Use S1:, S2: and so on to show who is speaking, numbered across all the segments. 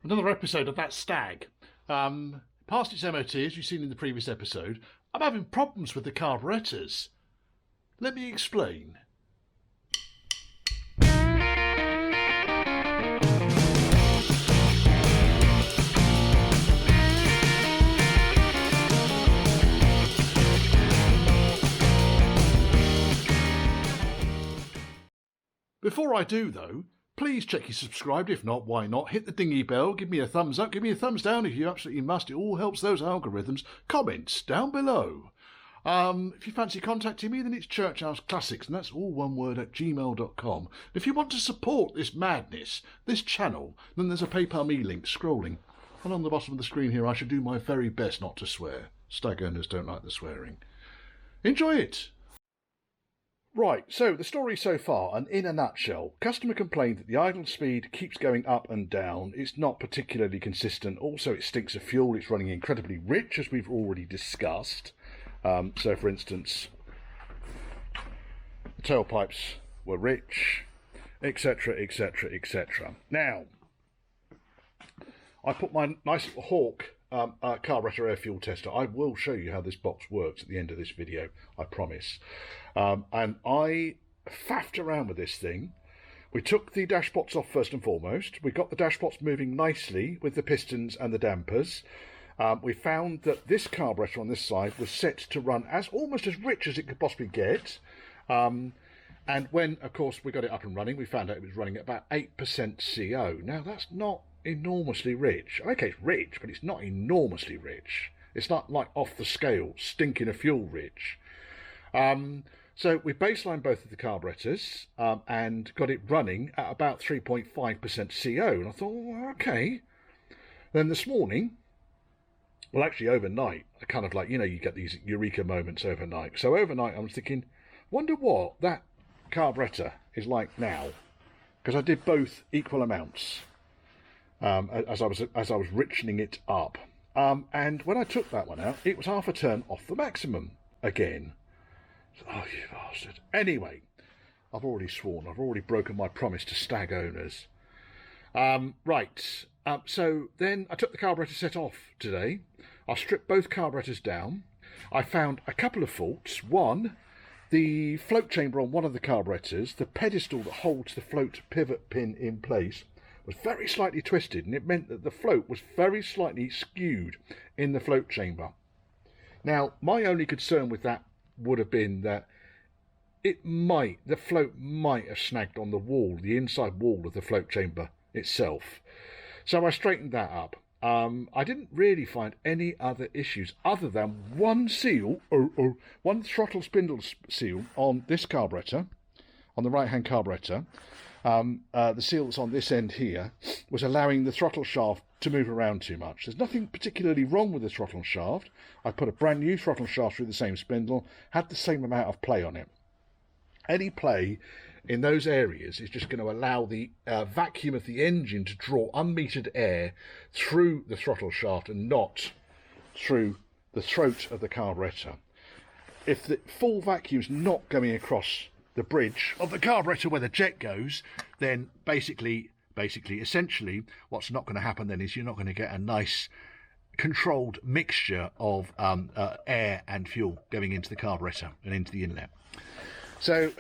S1: Another episode of that stag. Past its MOT, as you've seen in the previous episode, I'm having problems with the carburetors. Let me explain. Before I do, though, please check you're subscribed. If not, why not? Hit the dingy bell, give me a thumbs up, give me a thumbs down if you absolutely must. It all helps those algorithms. Comments down below. If you fancy contacting me, then it's Churchhouse Classics, and that's all one word at gmail.com. If you want to support this madness, this channel, then there's a PayPal me link scrolling. And on the bottom of the screen here, I should do my very best not to swear. Stag owners don't like the swearing. Enjoy it! Right, so the story so far, and in a nutshell, customer complained that the idle speed keeps going up and down. It's not particularly consistent. Also, it stinks of fuel. It's running incredibly rich, as we've already discussed. So, for instance, the tailpipes were rich, etc., etc., etc. Now, I put my nice little Hawk carburetor air fuel tester. I will show you how this box works at the end of this video, I promise. And I faffed around with this thing. We took the dashpots off first and foremost. We got the dashpots moving nicely with the pistons and the dampers. We found that this carburetor on this side was set to run as almost as rich as it could possibly get. And when, of course, we got it up and running, we found out it was running at about 8% CO. Now, that's not enormously rich. Okay, it's rich, but it's not enormously rich. It's not like off the scale, stinking of fuel rich. So we baselined both of the carburetors and got it running at about 3.5% CO. And I thought, well, okay. Then this morning, well, actually overnight, I kind of like, you know, you get these eureka moments overnight. So overnight, I was thinking, wonder what that carburetor is like now. Because I did both equal amounts as I was richening it up. And when I took that one out, it was half a turn off the maximum again. Oh, you bastard. Anyway, I've already sworn. I've already broken my promise to stag owners. Right. So then I took the carburetor set off today. I stripped both carburetors down. I found a couple of faults. One, the float chamber on one of the carburetors, the pedestal that holds the float pivot pin in place, was very slightly twisted, and it meant that the float was very slightly skewed in the float chamber. Now, my only concern with that would have been that the float might have snagged on the wall, the inside wall of the float chamber itself. So I straightened that up. I didn't really find any other issues other than one seal, one throttle spindle seal on this carburetor, on the right-hand carburetor. The seal that's on this end here was allowing the throttle shaft to move around too much. There's nothing particularly wrong with the throttle shaft. I put a brand new throttle shaft through the same spindle, had the same amount of play on it. Any play in those areas is just going to allow the vacuum of the engine to draw unmetered air through the throttle shaft and not through the throat of the carburetor. If the full vacuum's not going across the bridge of the carburetor where the jet goes, then essentially, what's not going to happen then is you're not going to get a nice controlled mixture of air and fuel going into the carburetor and into the inlet. So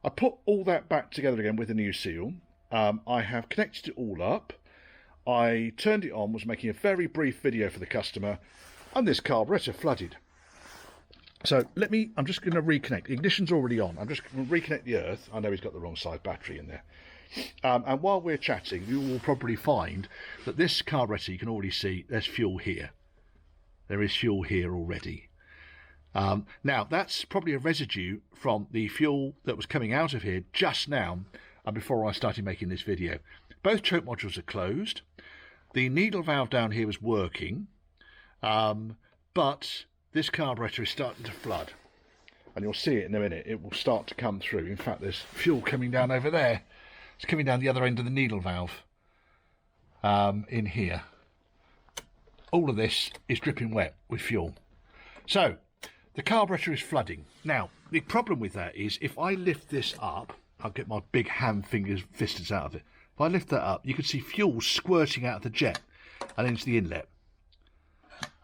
S1: I put all that back together again with a new seal. I have connected it all up. I turned it on, was making a very brief video for the customer, and this carburetor flooded. So I'm just going to reconnect. Ignition's already on. I'm just going to reconnect the earth. I know he's got the wrong side battery in there. And while we're chatting, you will probably find that this carburetor, you can already see there's fuel here. There is fuel here already. Now, that's probably a residue from the fuel that was coming out of here just now before I started making this video. Both choke modules are closed. The needle valve down here was working, but this carburetor is starting to flood. And you'll see it in a minute. It will start to come through. In fact, there's fuel coming down over there. It's coming down the other end of the needle valve in here. All of this is dripping wet with fuel. So the carburetor is flooding. Now, the problem with that is if I lift this up, I'll get my big hand fingers fisters out of it. If I lift that up, you can see fuel squirting out of the jet and into the inlet.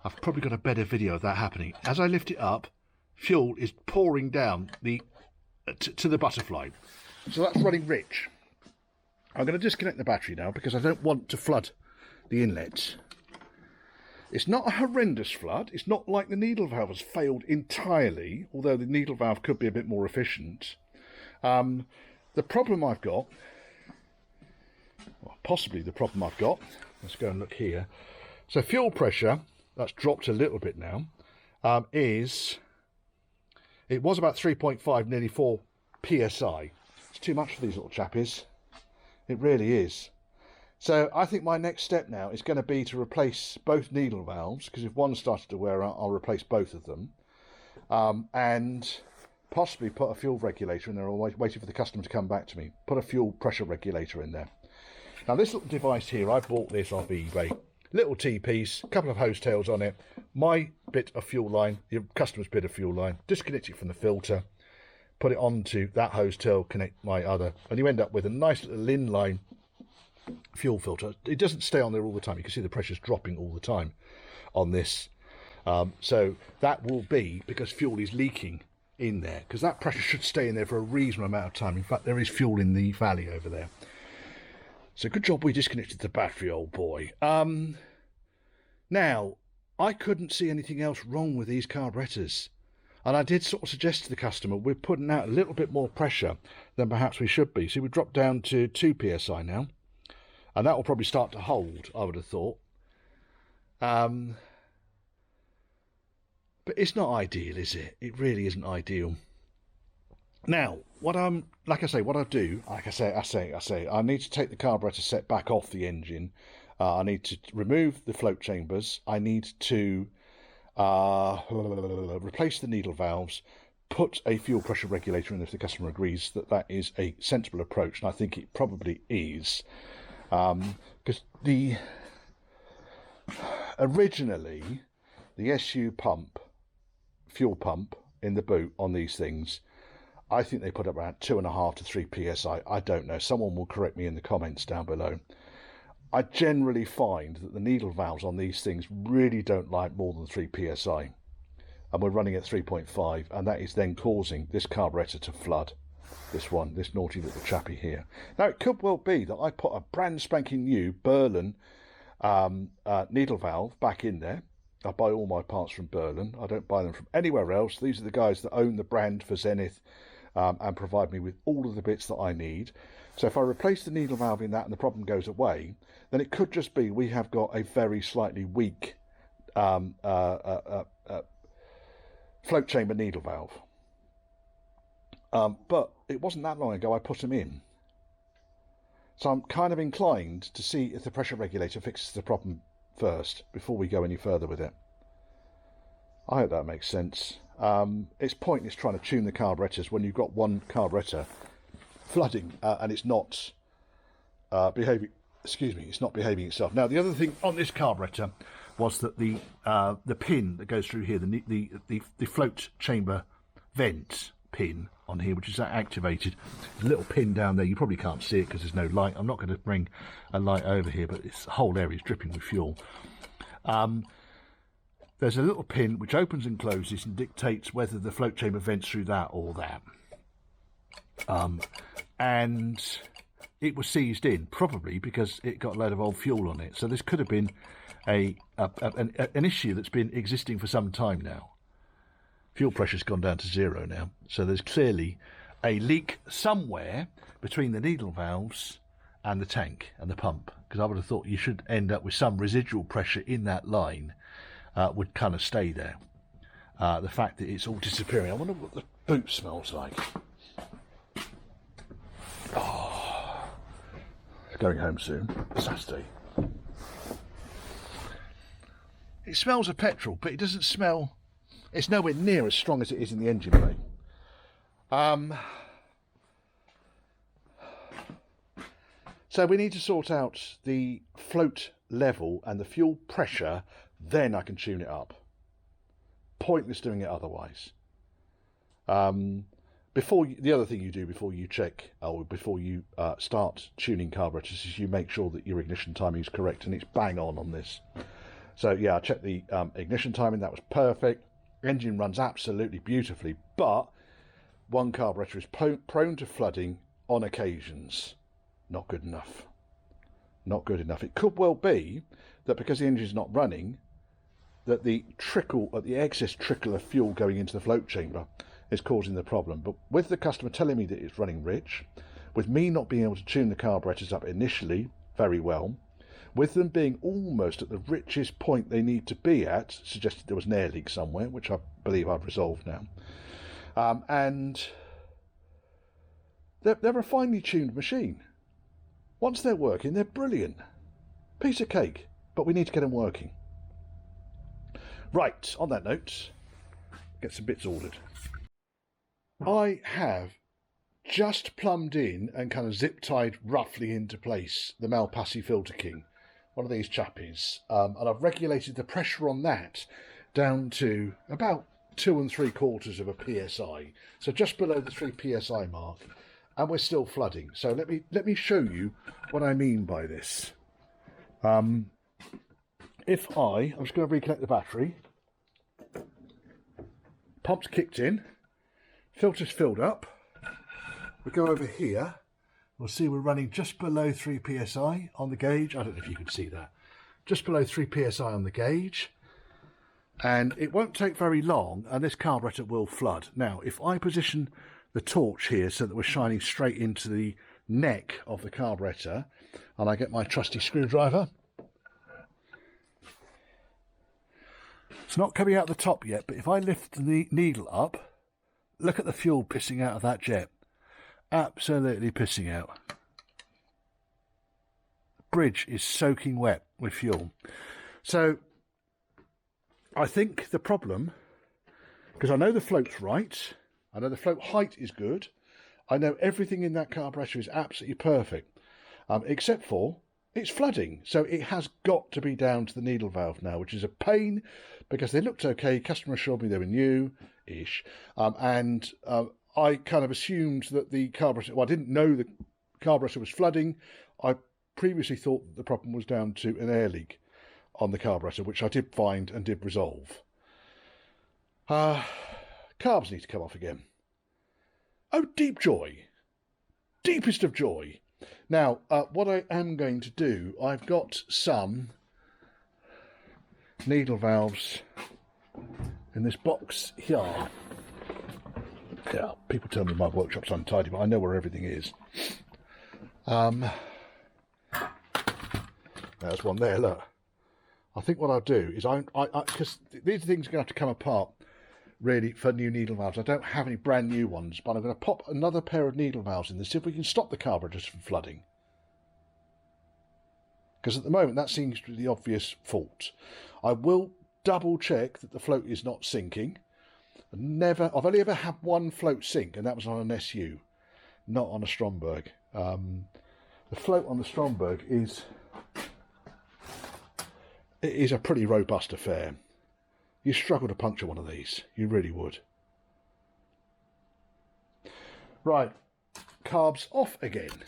S1: I've probably got a better video of that happening. As I lift it up, fuel is pouring down to the butterfly. So that's running rich. I'm going to disconnect the battery now because I don't want to flood the inlet. It's not a horrendous flood. It's not like the needle valve has failed entirely, although the needle valve could be a bit more efficient. The problem I've got, or possibly the problem I've got, let's go and look here. So fuel pressure, that's dropped a little bit now, it was about 3.5, nearly 4 psi. It's too much for these little chappies. It really is. So I think my next step now is going to be to replace both needle valves, because if one started to wear out, I'll replace both of them, and possibly put a fuel regulator in there, or waiting for the customer to come back to me. Put a fuel pressure regulator in there. Now this little device here, I bought this off eBay. Little T-piece, a couple of hose tails on it, my bit of fuel line, your customer's bit of fuel line, disconnect it from the filter, put it onto that hose tail, connect my other, and you end up with a nice little inline fuel filter. It doesn't stay on there all the time. You can see the pressure's dropping all the time on this. So that will be because fuel is leaking in there, because that pressure should stay in there for a reasonable amount of time. In fact, there is fuel in the valley over there. So good job we disconnected the battery, old boy. Now, I couldn't see anything else wrong with these carburetors. And I did sort of suggest to the customer, we're putting out a little bit more pressure than perhaps we should be. So we dropped down to 2 psi now. And that will probably start to hold, I would have thought. But it's not ideal, is it? It really isn't ideal. Now, what I do, like I say, I need to take the carburetor set back off the engine. I need to remove the float chambers. I need to replace the needle valves, put a fuel pressure regulator in if the customer agrees that that is a sensible approach, and I think it probably is. Because originally the SU pump, fuel pump in the boot on these things, I think they put up around 2.5 to 3 psi. I don't know. Someone will correct me in the comments down below. I generally find that the needle valves on these things really don't like more than 3 psi. And we're running at 3.5, and that is then causing this carburetor to flood. This one, this naughty little chappy here. Now, it could well be that I put a brand spanking new Berlin needle valve back in there. I buy all my parts from Berlin. I don't buy them from anywhere else. These are the guys that own the brand for Zenith and provide me with all of the bits that I need. So if I replace the needle valve in that and the problem goes away, then it could just be we have got a very slightly weak float chamber needle valve. But it wasn't that long ago I put them in. So I'm kind of inclined to see if the pressure regulator fixes the problem first before we go any further with it. I hope that makes sense. It's pointless trying to tune the carburetors when you've got one carburetor flooding and it's not behaving. Excuse me, it's not behaving itself. Now, the other thing on this carburetor was that the pin that goes through here, the float chamber vent pin on here, which is activated, there's a little pin down there. You probably can't see it because there's no light. I'm not going to bring a light over here, but this whole area is dripping with fuel. There's a little pin which opens and closes and dictates whether the float chamber vents through that or that. And it was seized in, probably because it got a load of old fuel on it. So this could have been an issue that's been existing for some time now. Fuel pressure's gone down to 0 now. So there's clearly a leak somewhere between the needle valves and the tank and the pump, because I would have thought you should end up with some residual pressure in that line would kind of stay there. The fact that it's all disappearing. I wonder what the boot smells like. Oh, it's going home soon. Saturday. It smells of petrol, but it doesn't smell. It's nowhere near as strong as it is in the engine bay. So we need to sort out the float level and the fuel pressure, then I can tune it up. Pointless doing it otherwise. the other thing you do before you check or before you start tuning carburetors is you make sure that your ignition timing is correct, and it's bang on this. So yeah, I checked the ignition timing, that was perfect. Engine runs absolutely beautifully, but one carburetor is prone to flooding on occasions. Not good enough. Not good enough. It could well be that because the engine's not running, that the excess trickle of fuel going into the float chamber is causing the problem. But with the customer telling me that it's running rich, with me not being able to tune the carburetors up initially very well, with them being almost at the richest point they need to be at, suggested there was an air leak somewhere, which I believe I've resolved now. And they're a finely tuned machine. Once they're working, they're brilliant. Piece of cake, but we need to get them working. Right, on that note, get some bits ordered. I have just plumbed in and kind of zip tied roughly into place the Malpassi Filter King, one of these chappies, and I've regulated the pressure on that down to about 2 3/4 of a psi, so just below the 3 psi mark, and we're still flooding. So let me show you what I mean by this. I'm just going to reconnect the battery. Pump's kicked in, filter's filled up. We go over here, we'll see we're running just below 3 psi on the gauge. I don't know if you can see that. Just below 3 psi on the gauge. And it won't take very long and this carburetor will flood. Now, if I position the torch here so that we're shining straight into the neck of the carburetor, and I get my trusty screwdriver. It's not coming out the top yet, but if I lift the needle up, look at the fuel pissing out of that jet. Absolutely pissing out. The bridge is soaking wet with fuel. So I think the problem, because I know the float's right, I know the float height is good, I know everything in that carburetor is absolutely perfect, except for it's flooding. So it has got to be down to the needle valve now, which is a pain because they looked okay. Customer assured me they were new-ish, and I kind of assumed that the carburetor, well, I didn't know the carburetor was flooding. I previously thought that the problem was down to an air leak on the carburetor, which I did find and did resolve. Carbs need to come off again. Oh, deep joy. Deepest of joy. Now, what I am going to do, I've got some needle valves in this box here. Yeah, people tell me my workshop's untidy, but I know where everything is. There's one there, look. I think what I'll do is because these things are going to have to come apart really for new needle valves. I don't have any brand new ones, but I'm going to pop another pair of needle valves in this, see if we can stop the carburetors from flooding. Because at the moment that seems to be the obvious fault. I will double check that the float is not sinking. I've only ever had one float sink, and that was on an SU, not on a Stromberg. The float on the Stromberg is a pretty robust affair. You struggle to puncture one of these, you really would. Right, carbs off again.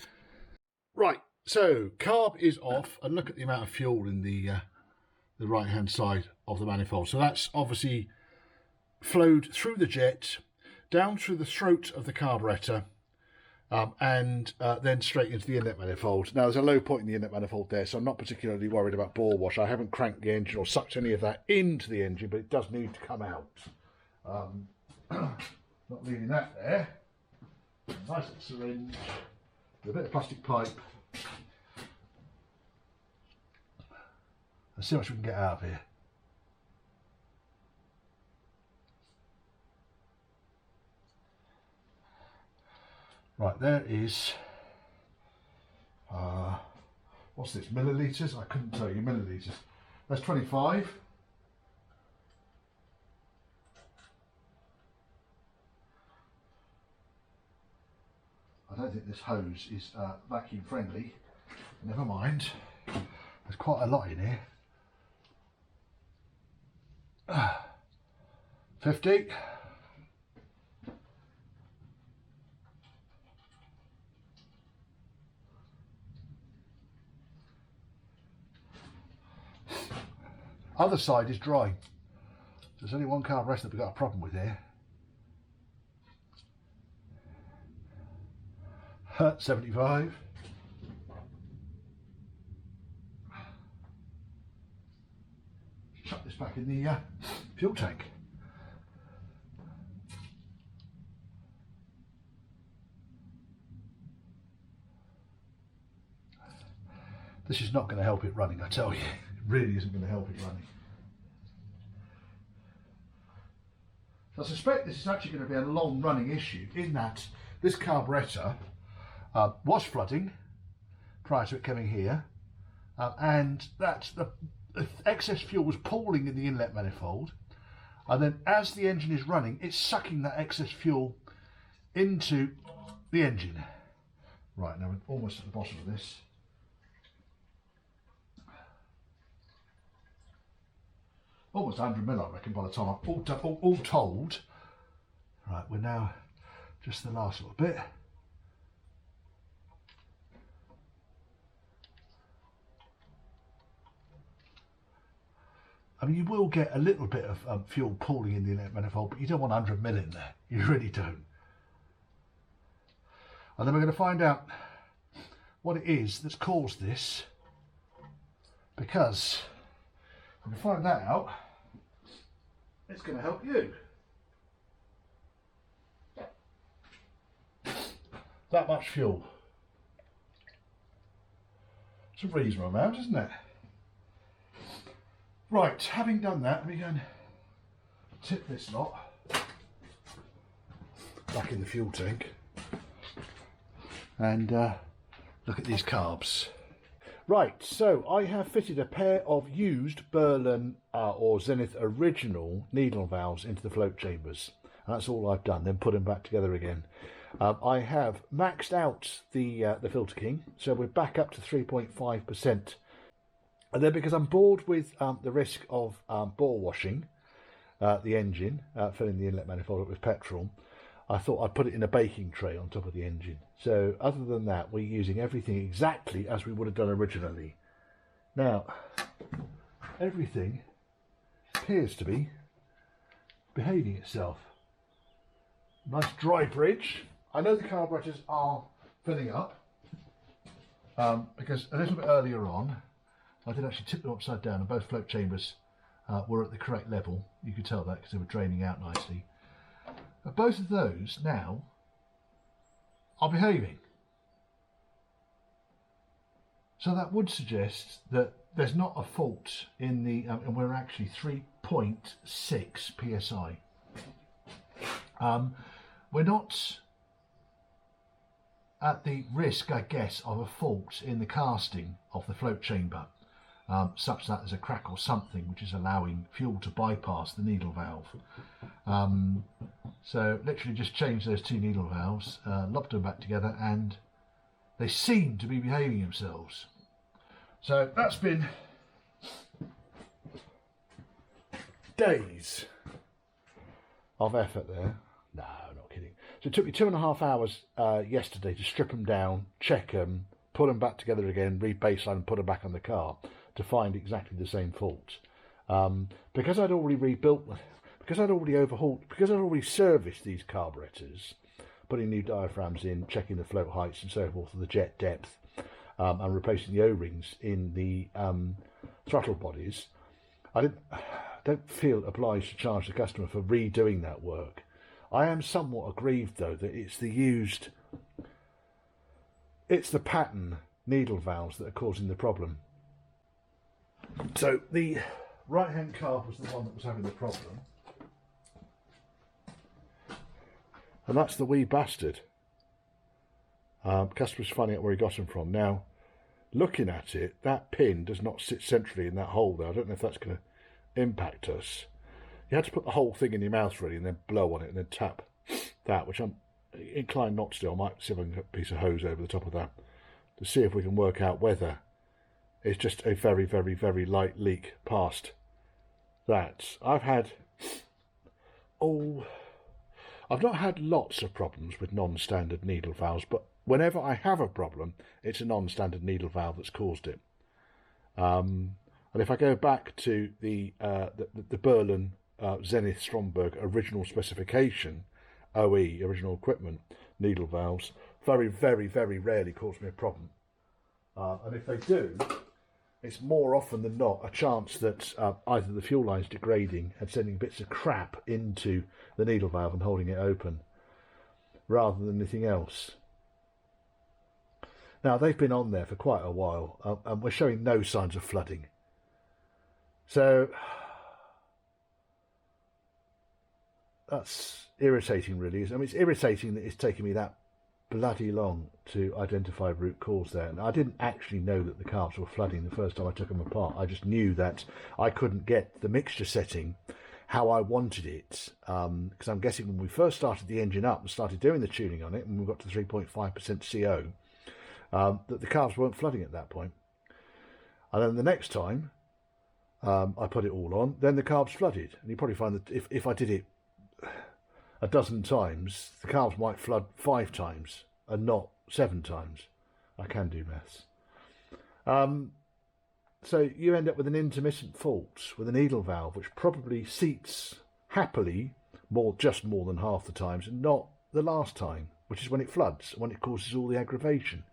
S1: Right, so carb is off, and look at the amount of fuel in the right hand side of the manifold. So that's obviously flowed through the jet, down through the throat of the carburetor, and then straight into the inlet manifold. Now there's a low point in the inlet manifold there, so I'm not particularly worried about bore wash. I haven't cranked the engine or sucked any of that into the engine, but it does need to come out. Not leaving that there. Nice little syringe with a bit of plastic pipe. Let's see how much we can get out of here. Right, there is, what's this, millilitres? I couldn't tell you, millilitres. That's 25. I don't think this hose is vacuum friendly. Never mind. There's quite a lot in here. 50. Other side is dry. There's only one carburetor that we've got a problem with here. 75. Chuck this back in the fuel tank. This is not going to help it running, I tell you. It really isn't going to help it running. So I suspect this is actually going to be a long running issue, in that this carburetor was flooding prior to it coming here, and that the excess fuel was pooling in the inlet manifold, and then as the engine is running, it's sucking that excess fuel into the engine. Right, now we're almost at the bottom of this. Almost 100 mil, I reckon, by the time I'm all told. Right, we're now just the last little bit. I mean, you will get a little bit of fuel pooling in the inlet manifold, but you don't want 100 mil in there. You really don't. And then we're going to find out what it is that's caused this, because when we find that out, it's going to help you. That much fuel. It's a reasonable amount, isn't it? Right, having done that, let me go and tip this lot back in the fuel tank and look at these carbs. Right, so I have fitted a pair of used Berlin or Zenith original needle valves into the float chambers. And that's all I've done, then put them back together again. I have maxed out the filter king, so we're back up to 3.5%. And then, because I'm bored with the risk of bore washing the engine, filling the inlet manifold up with petrol, I thought I'd put it in a baking tray on top of the engine. So other than that, we're using everything exactly as we would have done originally. Now, everything appears to be behaving itself. Nice dry bridge. I know the carburetors are filling up because a little bit earlier on, I did actually tip them upside down and both float chambers were at the correct level. You could tell that because they were draining out nicely. But both of those now are behaving. So that would suggest that there's not a fault in the, and we're actually 3.6 psi. We're not at the risk, I guess, of a fault in the casting of the float chamber, such that there's a crack or something which is allowing fuel to bypass the needle valve. So literally just changed those two needle valves, lobbed them back together, and they seem to be behaving themselves. So that's been days of effort there. No, not kidding. So it took me 2.5 hours yesterday to strip them down, check them, put them back together again, re-baseline and put them back on the car to find exactly the same fault. Because I'd already rebuilt, because I'd already overhauled, because I'd already serviced these carburetors, putting new diaphragms in, checking the float heights and so forth, the jet depth, and replacing the O-rings in the throttle bodies, I don't feel obliged to charge the customer for redoing that work. I am somewhat aggrieved though that it's the pattern needle valves that are causing the problem. So the right hand carb was the one that was having the problem, and that's the wee bastard. Customer's finding out where he got them from. Now, looking at it, that pin does not sit centrally in that hole there. I don't know if that's going to impact us. You had to put the whole thing in your mouth really and then blow on it and then tap that, which I'm inclined not to do. I might see if I can get a piece of hose over the top of that to see if we can work out whether it's just a very, very, very light leak past that. I've not had lots of problems with non-standard needle valves, but whenever I have a problem, it's a non-standard needle valve that's caused it. And if I go back to the Berlin Zenith Stromberg original specification, OE, original equipment, needle valves, very, very, very rarely cause me a problem. And if they do, it's more often than not a chance that either the fuel line's degrading and sending bits of crap into the needle valve and holding it open, rather than anything else. Now, they've been on there for quite a while, and we're showing no signs of flooding. So that's irritating, really. I mean, it's irritating that it's taken me that bloody long to identify root cause there. And I didn't actually know that the carbs were flooding the first time I took them apart. I just knew that I couldn't get the mixture setting how I wanted it, because I'm guessing when we first started the engine up and started doing the tuning on it, and we got to 3.5% CO, that the carbs weren't flooding at that point. And then the next time I put it all on, then the carbs flooded. And you probably find that if I did it a dozen times, the carbs might flood 5 times and not 7 times. I can do maths. So you end up with an intermittent fault with a needle valve, which probably seats happily just more than half the times, and not the last time, which is when it floods, when it causes all the aggravation.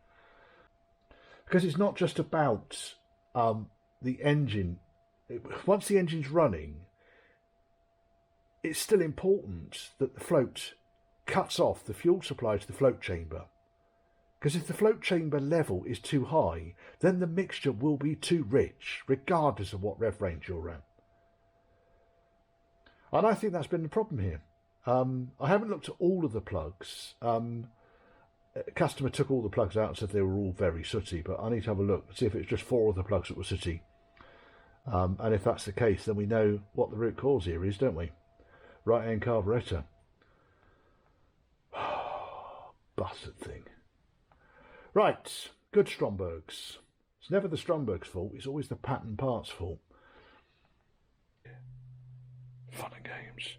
S1: Because it's not just about the engine. Once the engine's running, it's still important that the float cuts off the fuel supply to the float chamber. Because if the float chamber level is too high, then the mixture will be too rich, regardless of what rev range you're at. And I think that's been the problem here. I haven't looked at all of the plugs. A customer took all the plugs out and said they were all very sooty, but I need to have a look and see if it's just 4 of the plugs that were sooty. And if that's the case, then we know what the root cause here is, don't we? Right-hand carburetor. Bastard thing. Right, good Strombergs. It's never the Stromberg's fault, it's always the pattern parts fault. Fun and games.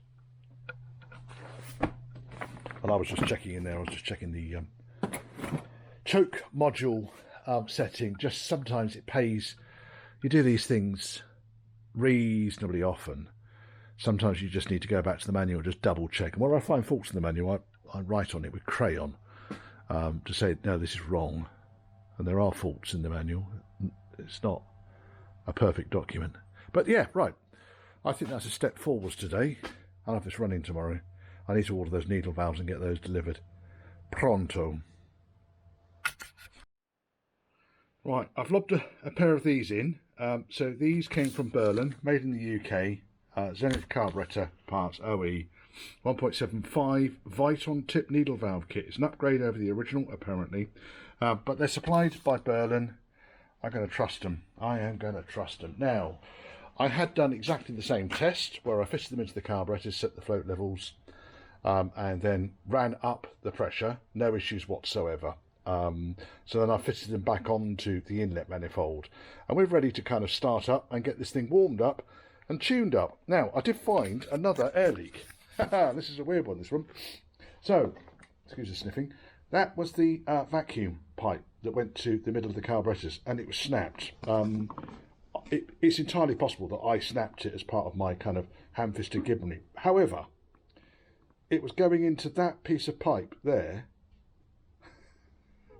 S1: And I was just checking in there, I was just checking the choke module setting. Just sometimes it pays. You do these things reasonably often. Sometimes you just need to go back to the manual and just double check. And where I find faults in the manual, I write on it with crayon to say, no, this is wrong. And there are faults in the manual. It's not a perfect document. But yeah, right. I think that's a step forwards today. I'll have this running tomorrow. I need to order those needle valves and get those delivered pronto. Right, I've lobbed a pair of these in. So these came from Berlin, made in the UK. Zenith Carburetor parts OE 1.75 Viton tip needle valve kit. It's an upgrade over the original, apparently, but they're supplied by Berlin. I'm going to trust them. I am going to trust them. Now, I had done exactly the same test where I fitted them into the carburetors, set the float levels, and then ran up the pressure. No issues whatsoever. So then I fitted them back onto the inlet manifold, and we're ready to kind of start up and get this thing warmed up and tuned up. Now, I did find another air leak. This is a weird one, this one. So, excuse the sniffing. That was the vacuum pipe that went to the middle of the carburetors, and it was snapped. It's entirely possible that I snapped it as part of my kind of ham-fisted gibbery. However, it was going into that piece of pipe there,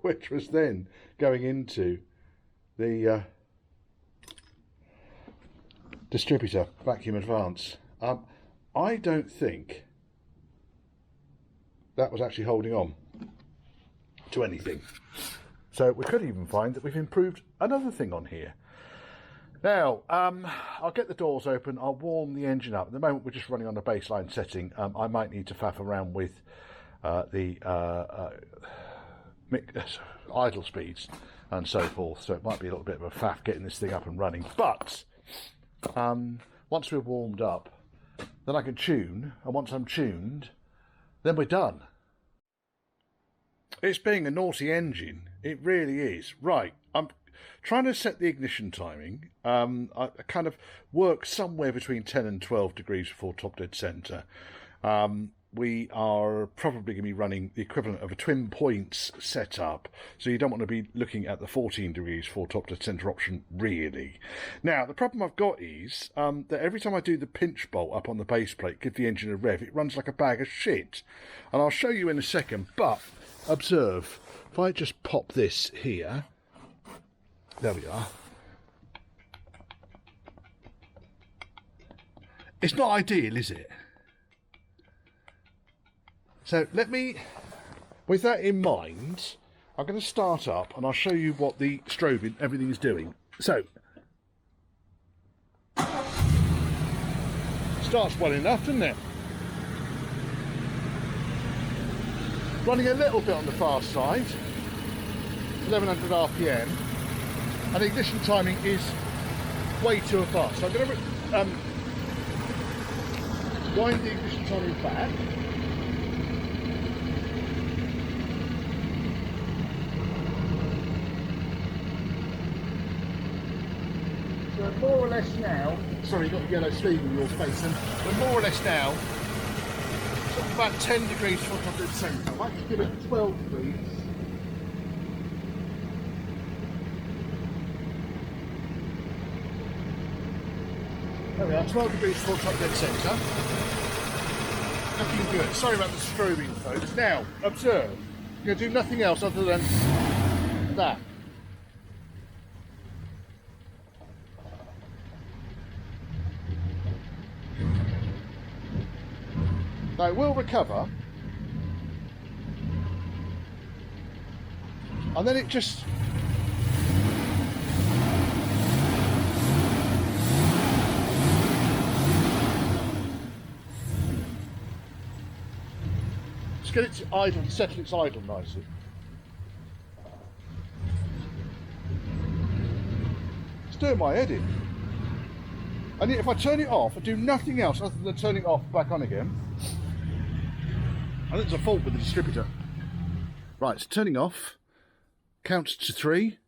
S1: which was then going into the Distributor vacuum advance. I don't think that was actually holding on to anything. So we could even find that we've improved another thing on here. Now, I'll get the doors open, I'll warm the engine up. At the moment we're just running on a baseline setting. I might need to faff around with the idle speeds and so forth, so it might be a little bit of a faff getting this thing up and running, but once we're warmed up, then I can tune, and once I'm tuned, then we're done. It's being a naughty engine, it really is. Right, I'm trying to set the ignition timing. I kind of work somewhere between 10 and 12 degrees before top dead centre. we are probably going to be running the equivalent of a twin points setup, so you don't want to be looking at the 14 degrees foretop to centre option really. Now the problem I've got is that every time I do the pinch bolt up on the base plate, give the engine a rev, it runs like a bag of shit, and I'll show you in a second. But observe, if I just pop this here, there we are. It's not ideal, is it? So let me, with that in mind, I'm going to start up and I'll show you what the strobing, everything is doing. So, starts well enough, doesn't it? Running a little bit on the fast side, 1100 RPM, and the ignition timing is way too fast. So I'm going to wind the ignition timing back. So more or less now, sorry, you've got the yellow sleeve in your face, and we're more or less now sort of about 10 degrees from top of the centre. I might just give it 12 degrees. There we are, 12 degrees from top dead centre. Looking good. Sorry about the strobing, folks. Now, observe. You're going to do nothing else other than that. Now it will recover, and then it just get it to idle, settle its idle nicely. It's doing my head in. And if I turn it off, I do nothing else other than turning it off, back on again. I think there's a fault with the distributor. Right, so turning off, count to 3.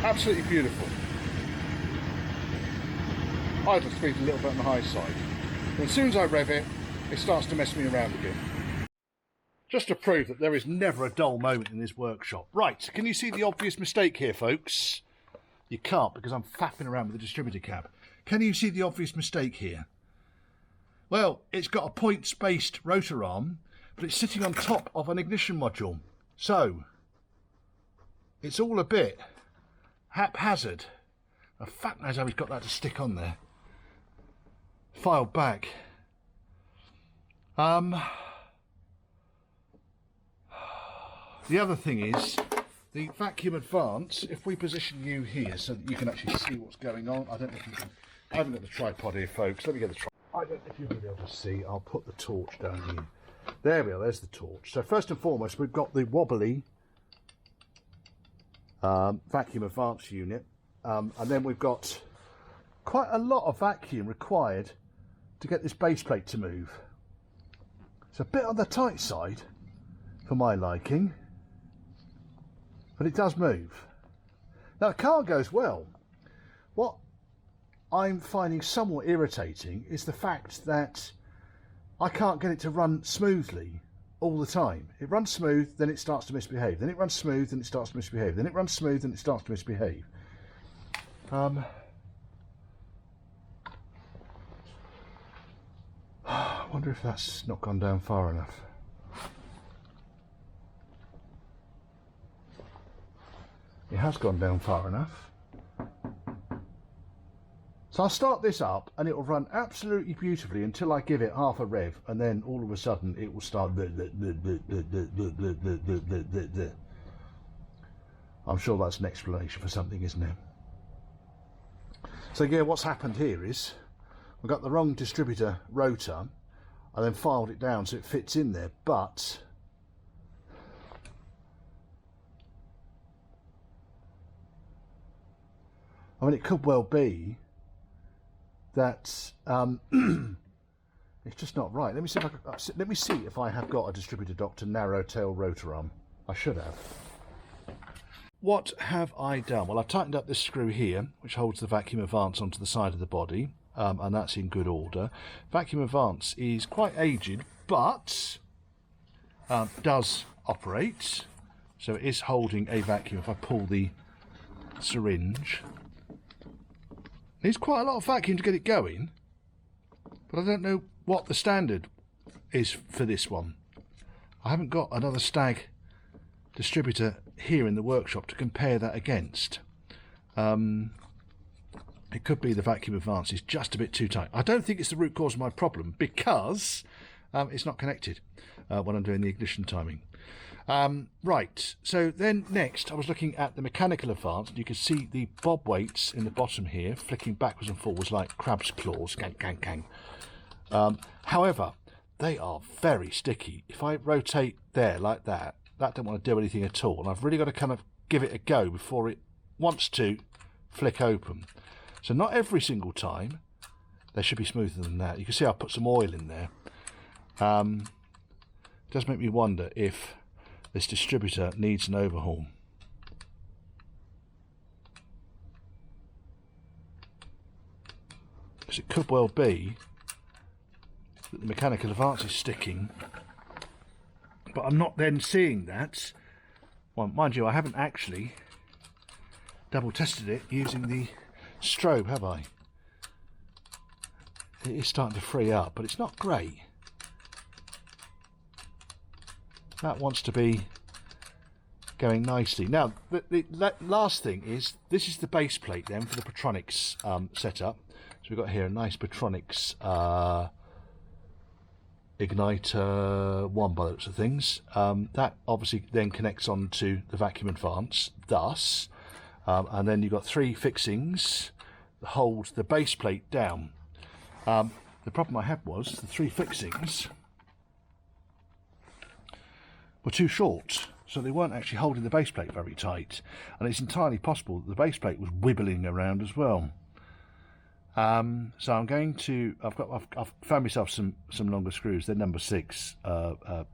S1: Absolutely beautiful. Idle speed a little bit on the high side. And as soon as I rev it, it starts to mess me around again. Just to prove that there is never a dull moment in this workshop. Right, can you see the obvious mistake here, folks? You can't, because I'm faffing around with the distributor cab. Can you see the obvious mistake here? Well, it's got a points-based rotor arm, but it's sitting on top of an ignition module. So, it's all a bit haphazard. A fuck knows how he's got that to stick on there. Filed back. The other thing is, the vacuum advance, if we position you here so that you can actually see what's going on. I don't know if you can, I haven't got the tripod here, folks. Let me get the tripod. I don't know if you'll be able to see. I'll put the torch down here. There we are, there's the torch. So first and foremost, we've got the wobbly vacuum advance unit. And then we've got quite a lot of vacuum required to get this base plate to move. It's a bit on the tight side for my liking, but it does move. Now the car goes well. What I'm finding somewhat irritating is the fact that I can't get it to run smoothly all the time. It runs smooth, then it starts to misbehave. Then it runs smooth, then it starts to misbehave. Then it runs smooth, then it starts to misbehave. I wonder if that's not gone down far enough. It has gone down far enough. So I'll start this up and it will run absolutely beautifully until I give it half a rev, and then all of a sudden it will start. I'm sure that's an explanation for something, isn't it? So yeah, what's happened here is we've got the wrong distributor rotor. I then filed it down so it fits in there, but I mean, it could well be that it's just not right. Let me see if let me see if I have got a distributor doctor narrow tail rotor arm. I should have. what have I done? Well, I've tightened up this screw here, which holds the vacuum advance onto the side of the body, and that's in good order. Vacuum advance is quite aged, but does operate, so it is holding a vacuum. If I pull the syringe, needs quite a lot of vacuum to get it going, but I don't know what the standard is for this one. I haven't got another Stag distributor here in the workshop to compare that against. It could be the vacuum advance is just a bit too tight. I don't think it's the root cause of my problem, because it's not connected when I'm doing the ignition timing. Right, so then next I was looking at the mechanical advance, and you can see the bob weights in the bottom here flicking backwards and forwards like crab's claws, gang, gang, gang. However, they are very sticky. If I rotate there like that, that don't want to do anything at all, and I've really got to kind of give it a go before it wants to flick open. So not every single time. They should be smoother than that. You can see I put some oil in there. It does make me wonder if this distributor needs an overhaul. Because it could well be that the mechanical advance is sticking, but I'm not then seeing that. Well, mind you, I haven't actually double tested it using the strobe, have I? It is starting to free up, but it's not great. That wants to be going nicely. Now, the last thing is, this is the base plate then for the Petronics setup. So we've got here a nice Petronics igniter 1 by the looks of things. That obviously then connects on to the vacuum advance, thus. And then you've got 3 fixings that hold the base plate down. The problem I had was the 3 fixings were too short, so they weren't actually holding the base plate very tight, and it's entirely possible that the base plate was wibbling around as well. So I'm going to, I've found myself some longer screws. They're number 6 UNF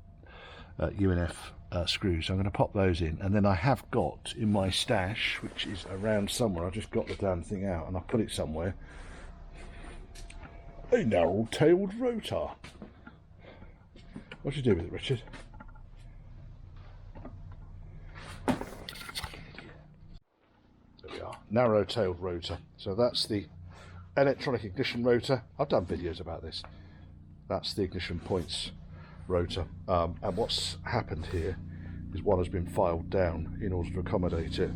S1: screws, so I'm going to pop those in, and then I have got in my stash, which is around somewhere, I just got the damn thing out and I put it somewhere, a narrow-tailed rotor. What do you do with it, Richard? There we are, narrow-tailed rotor. So that's the electronic ignition rotor. I've done videos about this. That's the ignition points rotor, and what's happened here is one has been filed down in order to accommodate it,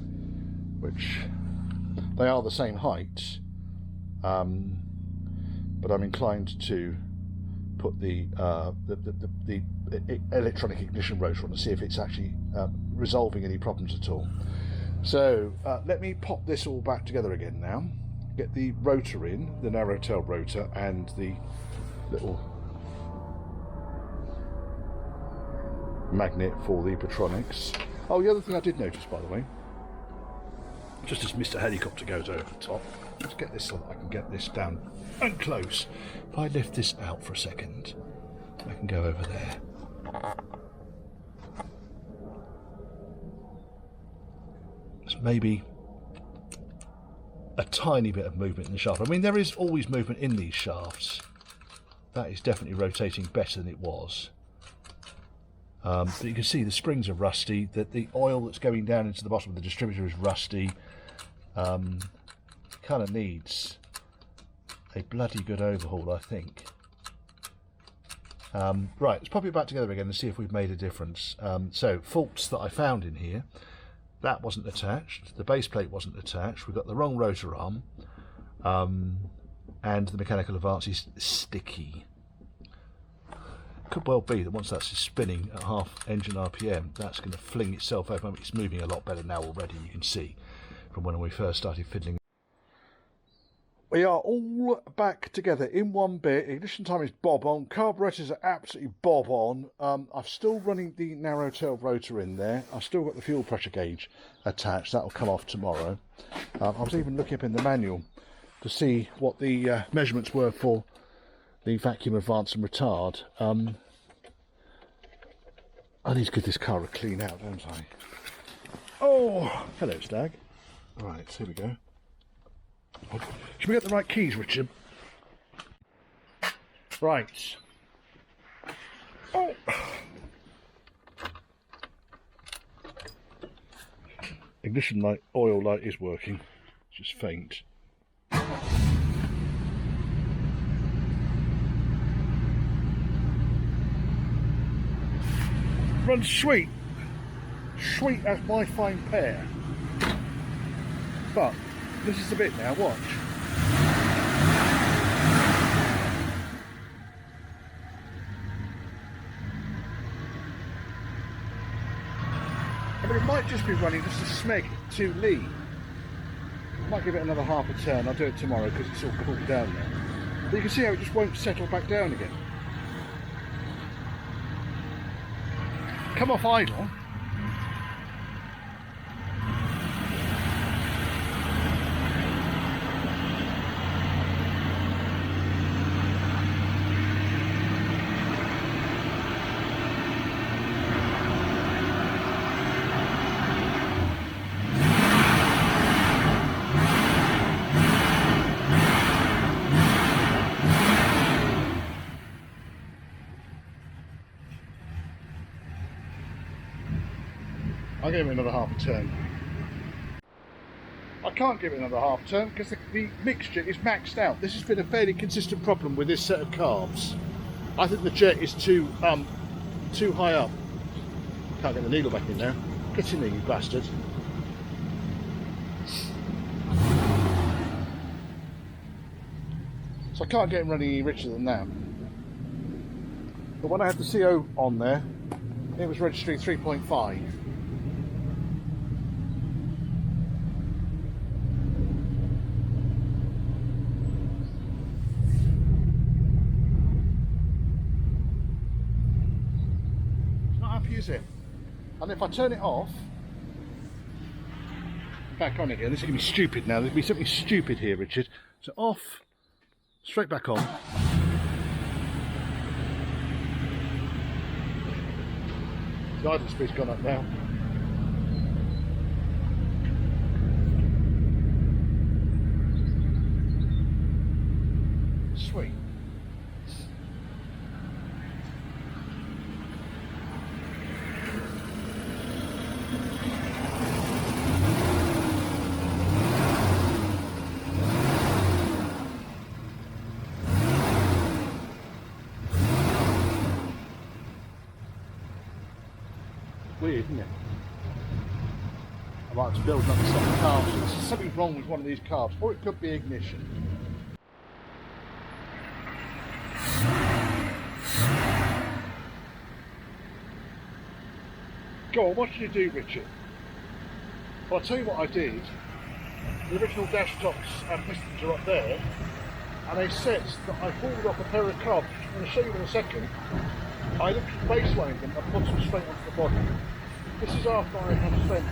S1: which they are the same height, but I'm inclined to put the electronic ignition rotor on to see if it's actually resolving any problems at all. So let me pop this all back together again now, get the rotor in, the narrow tail rotor, and the little magnet for the Petronics. Oh, the other thing I did notice, by the way, just as Mr. Helicopter goes over the top, let's get this so that I can get this down and close. If I lift this out for a second, I can go over there. There's maybe a tiny bit of movement in the shaft. I mean, there is always movement in these shafts. That is definitely rotating better than it was. But you can see the springs are rusty, that the oil that's going down into the bottom of the distributor is rusty. Kind of needs a bloody good overhaul, I think. Right, let's pop it back together again and see if we've made a difference. So, faults that I found in here. That wasn't attached, the base plate wasn't attached, we've got the wrong rotor arm, and the mechanical advance is sticky. Could well be that once that's spinning at half engine RPM, that's going to fling itself open. It's moving a lot better now already, you can see, from when we first started fiddling. We are all back together in one bit. Ignition time is bob on. Carburetors are absolutely bob on. I'm still running the narrow tail rotor in there. I've still got the fuel pressure gauge attached. That'll come off tomorrow. I was even looking up in the manual to see what the measurements were for the vacuum advance and retard. I need to give this car a clean out, don't I? Oh, hello, Stag. Right, here we go. Should we get the right keys, Richard? Right. Oh. Ignition light, oil light is working. It's just faint. Runs sweet. Sweet as my fine pear. But this is the bit now, watch. I mean, it might just be running just a smeg too lean. Might give it another half a turn. I'll do it tomorrow because it's all cooled down now. But you can see how it just won't settle back down again. Come off idle. I'll give it another half a turn. I can't give it another half turn because the mixture is maxed out. This has been a fairly consistent problem with this set of carbs. I think the jet is too high up. Can't get the needle back in now. Get in there, you bastard. So I can't get him running any richer than that. But when I had the CO on there, it was registering 3.5. Is it? And if I turn it off, back on again, this is going to be stupid now. There's going to be something stupid here, Richard. So off, straight back on. The idle speed's gone up now. Sweet. Weird, isn't it? I might have to build another set of carbs. So there's something wrong with one of these carbs, or it could be ignition. Go on, what did you do, Richard? Well, I'll tell you what I did. The original dash tops and pistons are up there, and they said that I hauled off a pair of carbs, which I'm going to show you in a second. I looked at baseline them and put them straight onto the body. This is after I had spent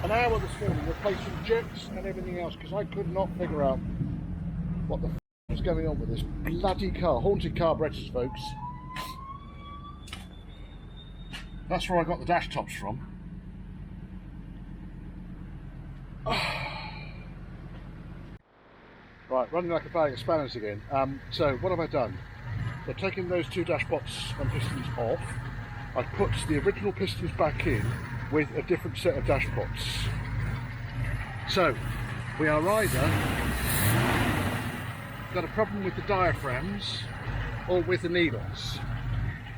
S1: an hour this morning replacing jets and everything else because I could not figure out what the f was going on with this bloody car. Haunted carburetors, folks. That's where I got the dash tops from. Right, running like a bag of spanners again. So what have I done? I've taken those two dash pots and pistons off. I've put the original pistons back in with a different set of dash pots. So we are either got a problem with the diaphragms or with the needles.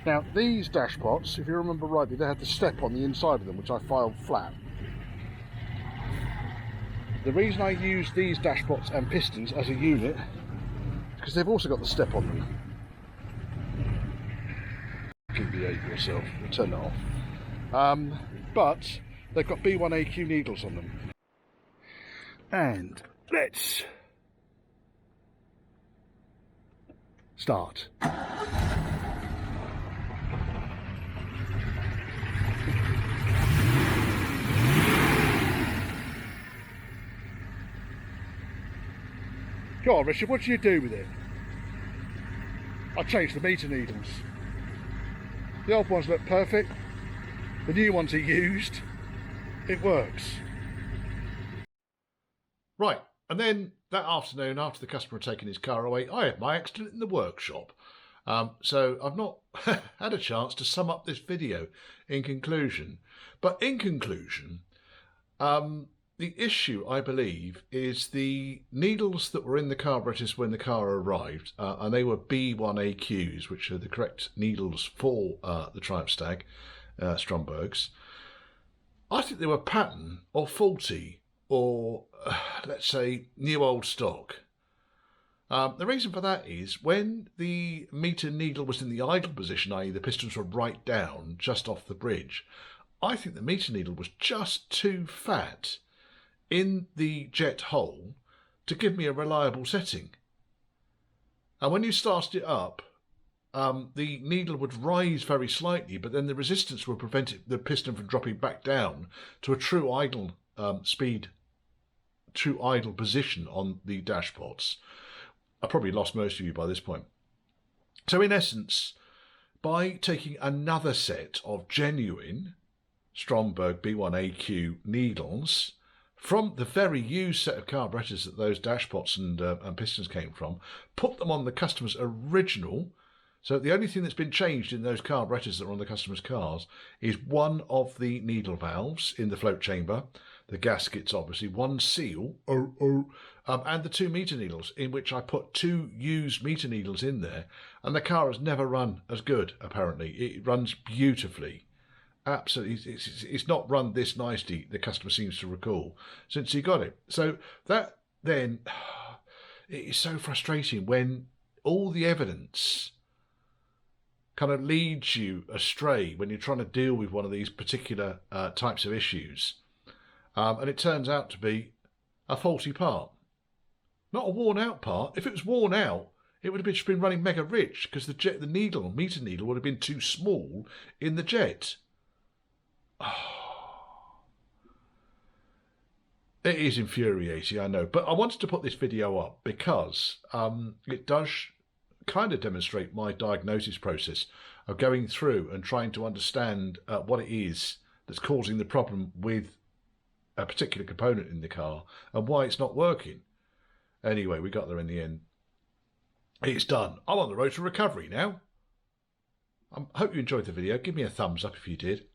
S1: Now these dash pots, if you remember rightly, they had the step on the inside of them, which I filed flat. The reason I use these dash pots and pistons as a unit is because they've also got the step on them. Behave yourself, we'll turn it off. But they've got B1AQ needles on them. And let's start. Go on, Richard, what do you do with it? I changed the meter needles. The old ones look perfect. The new ones are used. It works.
S2: Right, and then that afternoon, after the customer had taken his car away, I had my accident in the workshop. So I've not had a chance to sum up this video in conclusion. But in conclusion, the issue, I believe, is the needles that were in the carburetors when the car arrived, and they were B1AQs, which are the correct needles for the Triumph Stag, Strombergs. I think they were pattern or faulty or, let's say, new old stock. The reason for that is when the meter needle was in the idle position, i.e. the pistons were right down, just off the bridge, I think the meter needle was just too fat in the jet hole to give me a reliable setting. And when you started it up, the needle would rise very slightly, but then the resistance would prevent the piston from dropping back down to a true idle speed, true idle position on the dashboards. I probably lost most of you by this point. So in essence, by taking another set of genuine Stromberg B1AQ needles from the very used set of carburetors that those dashpots and pistons came from, put them on the customer's original. So the only thing that's been changed in those carburetors that are on the customer's cars is one of the needle valves in the float chamber, the gaskets obviously, one seal, and the 2 meter needles, in which I put 2 used meter needles in there, and the car has never run as good, apparently. It runs beautifully. Absolutely, it's not run this nicely, the customer seems to recall, since he got it. So that then, it is so frustrating when all the evidence kind of leads you astray when you're trying to deal with one of these particular types of issues. And it turns out to be a faulty part. Not a worn out part. If it was worn out, it would have just been running mega rich because the meter needle would have been too small in the jet. It is infuriating, I know, but I wanted to put this video up because it does kind of demonstrate my diagnosis process of going through and trying to understand what it is that's causing the problem with a particular component in the car and why it's not working. Anyway, we got there in the end. It's done. I'm on the road to recovery now. I hope you enjoyed the video. Give me a thumbs up if you did.